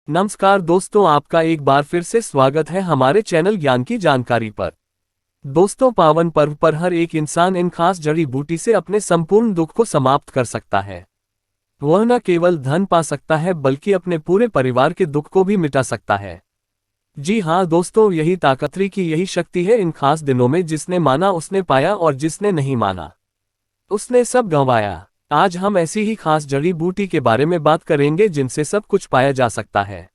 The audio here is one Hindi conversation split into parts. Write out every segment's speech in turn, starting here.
नमस्कार दोस्तों, आपका एक बार फिर से स्वागत है हमारे चैनल ज्ञान की जानकारी पर। दोस्तों, पावन पर्व पर हर एक इंसान इन खास जड़ी बूटी से अपने संपूर्ण दुख को समाप्त कर सकता है। वह न केवल धन पा सकता है बल्कि अपने पूरे परिवार के दुख को भी मिटा सकता है। जी हाँ दोस्तों, यही ताकतरी की यही शक्ति है इन खास दिनों में। जिसने माना उसने पाया और जिसने नहीं माना उसने सब गंवाया। आज हम ऐसी ही खास जड़ी बूटी के बारे में बात करेंगे जिनसे सब कुछ पाया जा सकता है।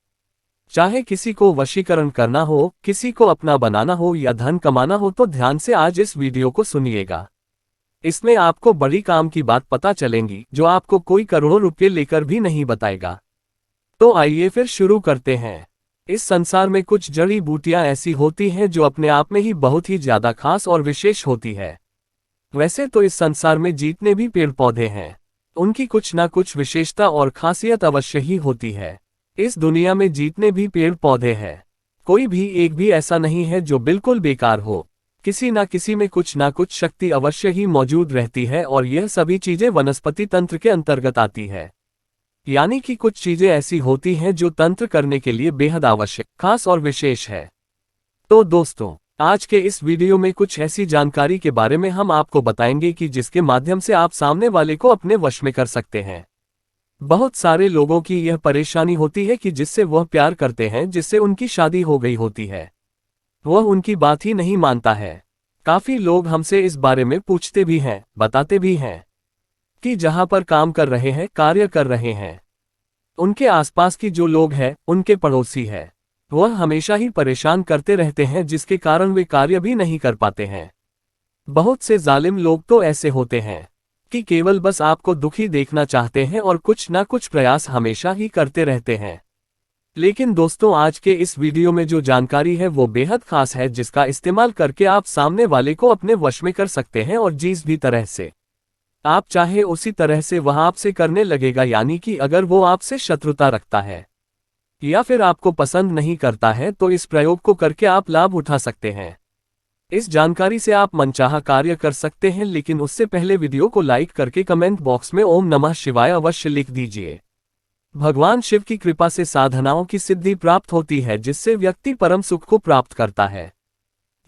चाहे किसी को वशीकरण करना हो, किसी को अपना बनाना हो या धन कमाना हो, तो ध्यान से आज इस वीडियो को सुनिएगा। इसमें आपको बड़ी काम की बात पता चलेंगी जो आपको कोई करोड़ों रुपये लेकर भी नहीं बताएगा। तो आइए फिर शुरू करते हैं। इस संसार में कुछ जड़ी बूटियां ऐसी होती हैं जो अपने आप में ही बहुत ही ज्यादा खास और विशेष होती है। वैसे तो इस संसार में जितने भी पेड़ पौधे हैं उनकी कुछ ना कुछ विशेषता और खासियत अवश्य ही होती है। इस दुनिया में जितने भी पेड़ पौधे हैं कोई भी एक भी ऐसा नहीं है जो बिल्कुल बेकार हो। किसी ना किसी में कुछ ना कुछ शक्ति अवश्य ही मौजूद रहती है और यह सभी चीजें वनस्पति तंत्र के अंतर्गत आती है। यानी कि कुछ चीजें ऐसी होती हैं जो तंत्र करने के लिए बेहद आवश्यक, खास और विशेष है। तो दोस्तों, आज के इस वीडियो में कुछ ऐसी जानकारी के बारे में हम आपको बताएंगे कि जिसके माध्यम से आप सामने वाले को अपने वश में कर सकते हैं। बहुत सारे लोगों की यह परेशानी होती है कि जिससे वह प्यार करते हैं, जिससे उनकी शादी हो गई होती है, वह उनकी बात ही नहीं मानता है। काफी लोग हमसे इस बारे में पूछते भी हैं, बताते भी हैं कि जहां पर काम कर रहे हैं, कार्य कर रहे हैं, उनके आसपास की जो लोग हैं, उनके पड़ोसी हैं, वह हमेशा ही परेशान करते रहते हैं, जिसके कारण वे कार्य भी नहीं कर पाते हैं। बहुत से जालिम लोग तो ऐसे होते हैं कि केवल बस आपको दुखी देखना चाहते हैं और कुछ ना कुछ प्रयास हमेशा ही करते रहते हैं। लेकिन दोस्तों, आज के इस वीडियो में जो जानकारी है वो बेहद खास है, जिसका इस्तेमाल करके आप सामने वाले को अपने वश में कर सकते हैं और जिस भी तरह से आप चाहे उसी तरह से वह आपसे करने लगेगा। यानी कि अगर वो आपसे शत्रुता रखता है या फिर आपको पसंद नहीं करता है तो इस प्रयोग को करके आप लाभ उठा सकते हैं। इस जानकारी से आप मनचाहा कार्य कर सकते हैं, लेकिन उससे पहले वीडियो को लाइक करके कमेंट बॉक्स में ओम नमः शिवाय अवश्य लिख दीजिए। भगवान शिव की कृपा से साधनाओं की सिद्धि प्राप्त होती है, जिससे व्यक्ति परम सुख को प्राप्त करता है।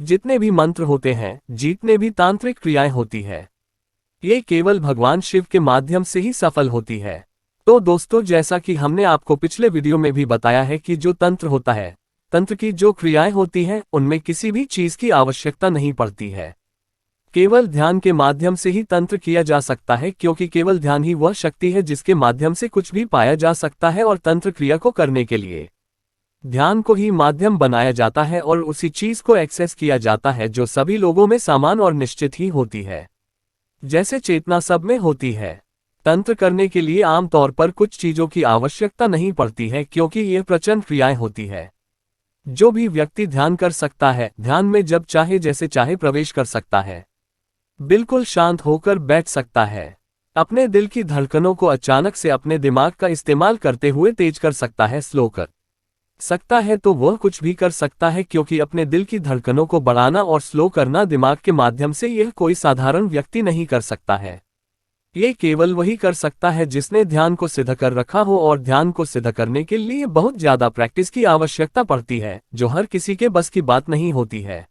जितने भी मंत्र होते हैं, जितने भी तांत्रिक क्रियाएं होती है, ये केवल भगवान शिव के माध्यम से ही सफल होती है। तो दोस्तों, जैसा कि हमने आपको पिछले वीडियो में भी बताया है कि जो तंत्र होता है, तंत्र की जो क्रियाएं होती हैं, उनमें किसी भी चीज की आवश्यकता नहीं पड़ती है। केवल ध्यान के माध्यम से ही तंत्र किया जा सकता है, क्योंकि केवल ध्यान ही वह शक्ति है जिसके माध्यम से कुछ भी पाया जा सकता है। और तंत्र क्रिया को करने के लिए ध्यान को ही माध्यम बनाया जाता है और उसी चीज को एक्सेस किया जाता है जो सभी लोगों में समान और निश्चित ही होती है, जैसे चेतना सब में होती है। तंत्र करने के लिए आमतौर पर कुछ चीजों की आवश्यकता नहीं पड़ती है, क्योंकि ये प्रचंड क्रियाएं होती है। जो भी व्यक्ति ध्यान कर सकता है, ध्यान में जब चाहे जैसे चाहे प्रवेश कर सकता है, बिल्कुल शांत होकर बैठ सकता है, अपने दिल की धड़कनों को अचानक से अपने दिमाग का इस्तेमाल करते हुए तेज कर सकता है, स्लो कर सकता है, तो वह कुछ भी कर सकता है। क्योंकि अपने दिल की धड़कनों को बढ़ाना और स्लो करना दिमाग के माध्यम से यह कोई साधारण व्यक्ति नहीं कर सकता है। ये केवल वही कर सकता है जिसने ध्यान को सिद्ध कर रखा हो, और ध्यान को सिद्ध करने के लिए बहुत ज्यादा प्रैक्टिस की आवश्यकता पड़ती है, जो हर किसी के बस की बात नहीं होती है।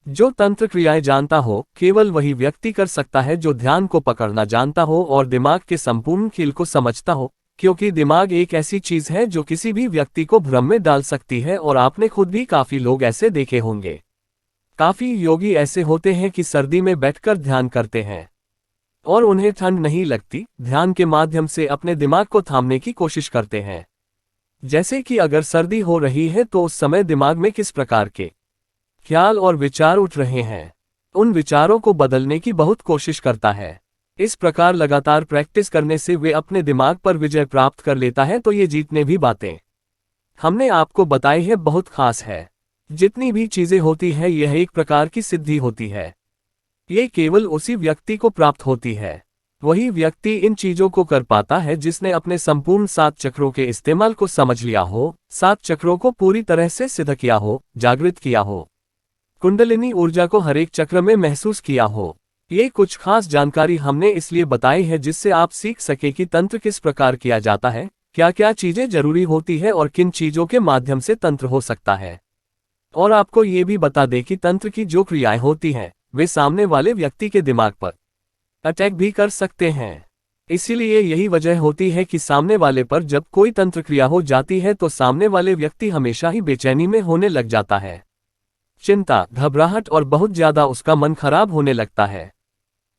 जो तंत्र क्रियाएं जानता हो, केवल वही व्यक्ति कर सकता है जो ध्यान को पकड़ना जानता हो और दिमाग के संपूर्ण खेल को समझता हो। क्योंकि दिमाग एक ऐसी चीज है जो किसी भी व्यक्ति को भ्रम में डाल सकती है, और आपने खुद भी काफी लोग ऐसे देखे होंगे। काफी योगी ऐसे होते हैं कि सर्दी में बैठकर ध्यान करते हैं और उन्हें ठंड नहीं लगती। ध्यान के माध्यम से अपने दिमाग को थामने की कोशिश करते हैं। जैसे कि अगर सर्दी हो रही है तो उस समय दिमाग में किस प्रकार के ख्याल और विचार उठ रहे हैं, उन विचारों को बदलने की बहुत कोशिश करता है। इस प्रकार लगातार प्रैक्टिस करने से वे अपने दिमाग पर विजय प्राप्त कर लेता है। तो ये जितने भी बातें हमने आपको बताई है बहुत खास है। जितनी भी चीजें होती है, यह एक प्रकार की सिद्धि होती है। ये केवल उसी व्यक्ति को प्राप्त होती है। वही व्यक्ति इन चीजों को कर पाता है जिसने अपने संपूर्ण 7 चक्रों के इस्तेमाल को समझ लिया हो, 7 चक्रों को पूरी तरह से सिद्ध किया हो, जागृत किया हो, कुंडलिनी ऊर्जा को हर एक चक्र में महसूस किया हो। ये कुछ खास जानकारी हमने इसलिए बताई है जिससे आप सीख सके कि तंत्र किस प्रकार किया जाता है, क्या क्या चीजें जरूरी होती है और किन चीजों के माध्यम से तंत्र हो सकता है। और आपको ये भी बता दें कि तंत्र की जो क्रियाएं होती हैं वे सामने वाले व्यक्ति के दिमाग पर अटैक भी कर सकते हैं। इसीलिए यही वजह होती है कि सामने वाले पर जब कोई तंत्र क्रिया हो जाती है तो सामने वाले व्यक्ति हमेशा ही बेचैनी में होने लग जाता है, चिंता, घबराहट और बहुत ज्यादा उसका मन खराब होने लगता है।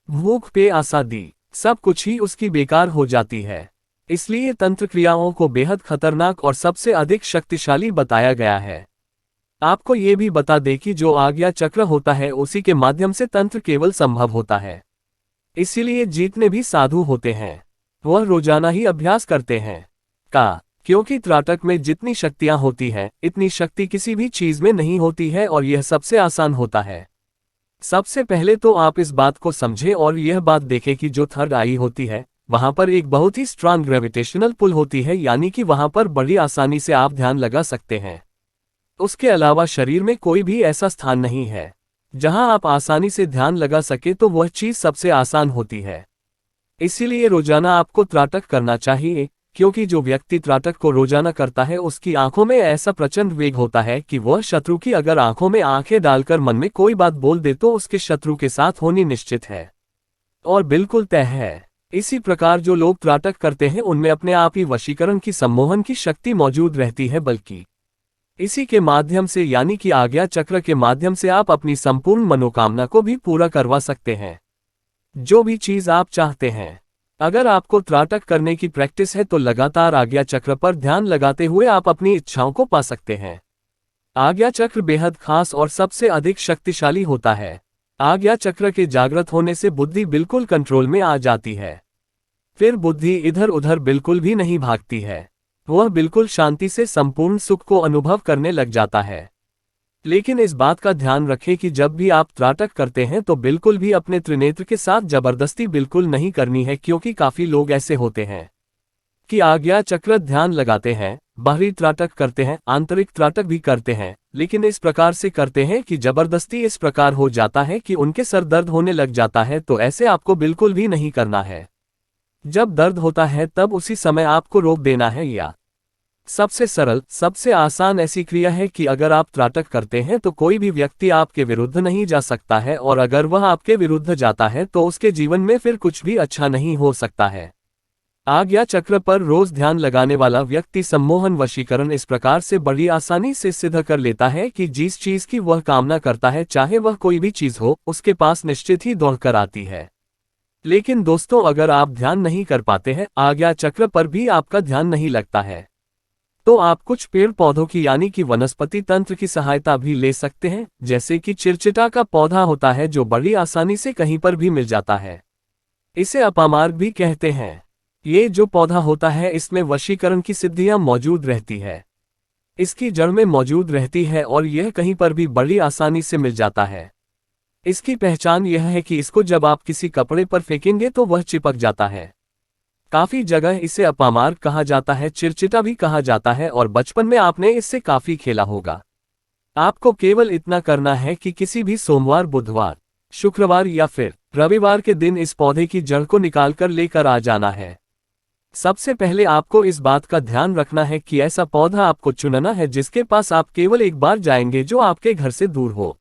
भूख प्यास आदि सब कुछ ही उसकी बेकार हो जाती है। इसलिए तंत्र क्रियाओं को बेहद खतरनाक और सबसे अधिक शक्तिशाली बताया गया है। आपको ये भी बता दें कि जो आज्ञा चक्र होता है उसी के माध्यम से तंत्र केवल संभव होता है। इसीलिए जितने भी साधु होते हैं वह रोजाना ही अभ्यास करते हैं क्योंकि त्राटक में जितनी शक्तियां होती हैं इतनी शक्ति किसी भी चीज में नहीं होती है और यह सबसे आसान होता है। सबसे पहले तो आप इस बात को समझें और यह बात देखें कि जो थर्ड आई होती है वहां पर एक बहुत ही स्ट्रांग ग्रेविटेशनल पुल होती है, यानी कि वहां पर बड़ी आसानी से आप ध्यान लगा सकते हैं। उसके अलावा शरीर में कोई भी ऐसा स्थान नहीं है जहां आप आसानी से ध्यान लगा सके, तो वह चीज सबसे आसान होती है। इसीलिए रोजाना आपको त्राटक करना चाहिए, क्योंकि जो व्यक्ति त्राटक को रोजाना करता है उसकी आंखों में ऐसा प्रचंड वेग होता है कि वह शत्रु की अगर आंखों में आंखें डालकर मन में कोई बात बोल दे तो उसके शत्रु के साथ होनी निश्चित है और बिल्कुल तय है। इसी प्रकार जो लोग त्राटक करते हैं उनमें अपने आप ही वशीकरण की सम्मोहन की शक्ति मौजूद रहती है, बल्कि इसी के माध्यम से यानी कि आज्ञा चक्र के माध्यम से आप अपनी संपूर्ण मनोकामना को भी पूरा करवा सकते हैं, जो भी चीज आप चाहते हैं। अगर आपको त्राटक करने की प्रैक्टिस है तो लगातार आज्ञा चक्र पर ध्यान लगाते हुए आप अपनी इच्छाओं को पा सकते हैं। आज्ञा चक्र बेहद खास और सबसे अधिक शक्तिशाली होता है। आज्ञा चक्र के जागृत होने से बुद्धि बिल्कुल कंट्रोल में आ जाती है। फिर बुद्धि इधर उधर बिल्कुल भी नहीं भागती है, वह बिल्कुल शांति से संपूर्ण सुख को अनुभव करने लग जाता है। लेकिन इस बात का ध्यान रखें कि जब भी आप त्राटक करते हैं तो बिल्कुल भी अपने त्रिनेत्र के साथ जबरदस्ती बिल्कुल नहीं करनी है, क्योंकि काफी लोग ऐसे होते हैं कि आज्ञा चक्र ध्यान लगाते हैं, बाहरी त्राटक करते हैं, आंतरिक त्राटक भी करते हैं, लेकिन इस प्रकार से करते हैं कि जबरदस्ती इस प्रकार हो जाता है कि उनके सर दर्द होने लग जाता है। तो ऐसे आपको बिल्कुल भी नहीं करना है। जब दर्द होता है तब उसी समय आपको रोक देना है। या सबसे सरल सबसे आसान ऐसी क्रिया है कि अगर आप त्राटक करते हैं तो कोई भी व्यक्ति आपके विरुद्ध नहीं जा सकता है, और अगर वह आपके विरुद्ध जाता है तो उसके जीवन में फिर कुछ भी अच्छा नहीं हो सकता है। आज्ञा चक्र पर रोज ध्यान लगाने वाला व्यक्ति सम्मोहन वशीकरण इस प्रकार से बड़ी आसानी से सिद्ध कर लेता है कि जिस चीज की वह कामना करता है, चाहे वह कोई भी चीज हो, उसके पास निश्चित ही दौड़कर आती है। लेकिन दोस्तों, अगर आप ध्यान नहीं कर पाते हैं, आज्ञा चक्र पर भी आपका ध्यान नहीं लगता है, तो आप कुछ पेड़ पौधों की यानी कि वनस्पति तंत्र की सहायता भी ले सकते हैं। जैसे कि चिरचिटा का पौधा होता है जो बड़ी आसानी से कहीं पर भी मिल जाता है, इसे अपामार्ग भी कहते हैं। ये जो पौधा होता है इसमें वशीकरण की सिद्धियां मौजूद रहती है, इसकी जड़ में मौजूद रहती है और यह कहीं पर भी बड़ी आसानी से मिल जाता है। इसकी पहचान यह है कि इसको जब आप किसी कपड़े पर फेंकेंगे तो वह चिपक जाता है। काफी जगह इसे अपामार्ग कहा जाता है, चिरचिटा भी कहा जाता है, और बचपन में आपने इससे काफी खेला होगा। आपको केवल इतना करना है कि किसी भी सोमवार, बुधवार, शुक्रवार या फिर रविवार के दिन इस पौधे की जड़ को निकालकर लेकर आ जाना है। सबसे पहले आपको इस बात का ध्यान रखना है कि ऐसा पौधा आपको चुनना है जिसके पास आप केवल एक बार जाएंगे, जो आपके घर से दूर हो।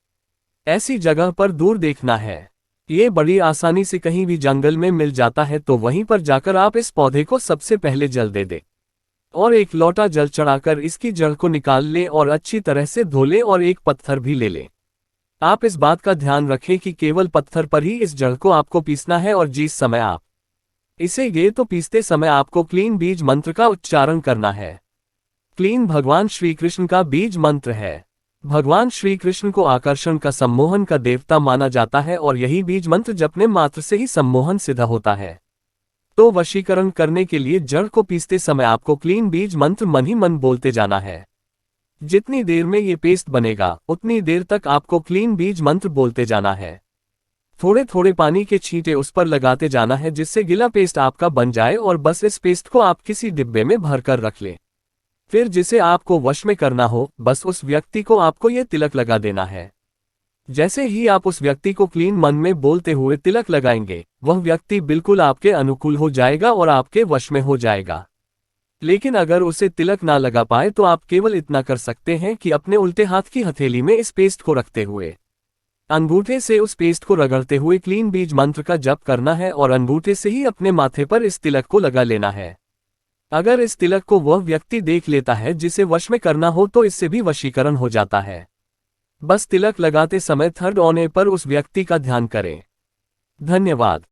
ऐसी जगह पर दूर देखना है। ये बड़ी आसानी से कहीं भी जंगल में मिल जाता है, तो वहीं पर जाकर आप इस पौधे को सबसे पहले जल दे दें और एक लोटा जल चढ़ाकर इसकी जड़ को निकाल लें और अच्छी तरह से धो लें और एक पत्थर भी ले लें। आप इस बात का ध्यान रखें कि केवल पत्थर पर ही इस जड़ को आपको पीसना है, और जिस समय आप इसे गे तो पीसते समय आपको क्लीन बीज मंत्र का उच्चारण करना है। क्लीन भगवान श्री कृष्ण का बीज मंत्र है। भगवान श्री कृष्ण को आकर्षण का सम्मोहन का देवता माना जाता है, और यही बीज मंत्र जपने मात्र से ही सम्मोहन सिद्ध होता है। तो वशीकरण करने के लिए जड़ को पीसते समय आपको क्लीन बीज मंत्र मन ही मन बोलते जाना है। जितनी देर में ये पेस्ट बनेगा उतनी देर तक आपको क्लीन बीज मंत्र बोलते जाना है। थोड़े थोड़े पानी के छींटे उस पर लगाते जाना है जिससे गिला पेस्ट आपका बन जाए, और बस इस पेस्ट को आप किसी डिब्बे में भरकर रख लें। फिर जिसे आपको वश में करना हो, बस उस व्यक्ति को आपको ये तिलक लगा देना है। जैसे ही आप उस व्यक्ति को क्लीन मन में बोलते हुए तिलक लगाएंगे, वह व्यक्ति बिल्कुल आपके अनुकूल हो जाएगा और आपके वश में हो जाएगा। लेकिन अगर उसे तिलक ना लगा पाए तो आप केवल इतना कर सकते हैं कि अपने उल्टे हाथ की हथेली में इस पेस्ट को रखते हुए अंगूठे से उस पेस्ट को रगड़ते हुए क्लीन बीज मंत्र का जप करना है और अंगूठे से ही अपने माथे पर इस तिलक को लगा लेना है। अगर इस तिलक को वह व्यक्ति देख लेता है जिसे वश में करना हो तो इससे भी वशीकरण हो जाता है। बस तिलक लगाते समय थर्ड औने पर उस व्यक्ति का ध्यान करें। धन्यवाद।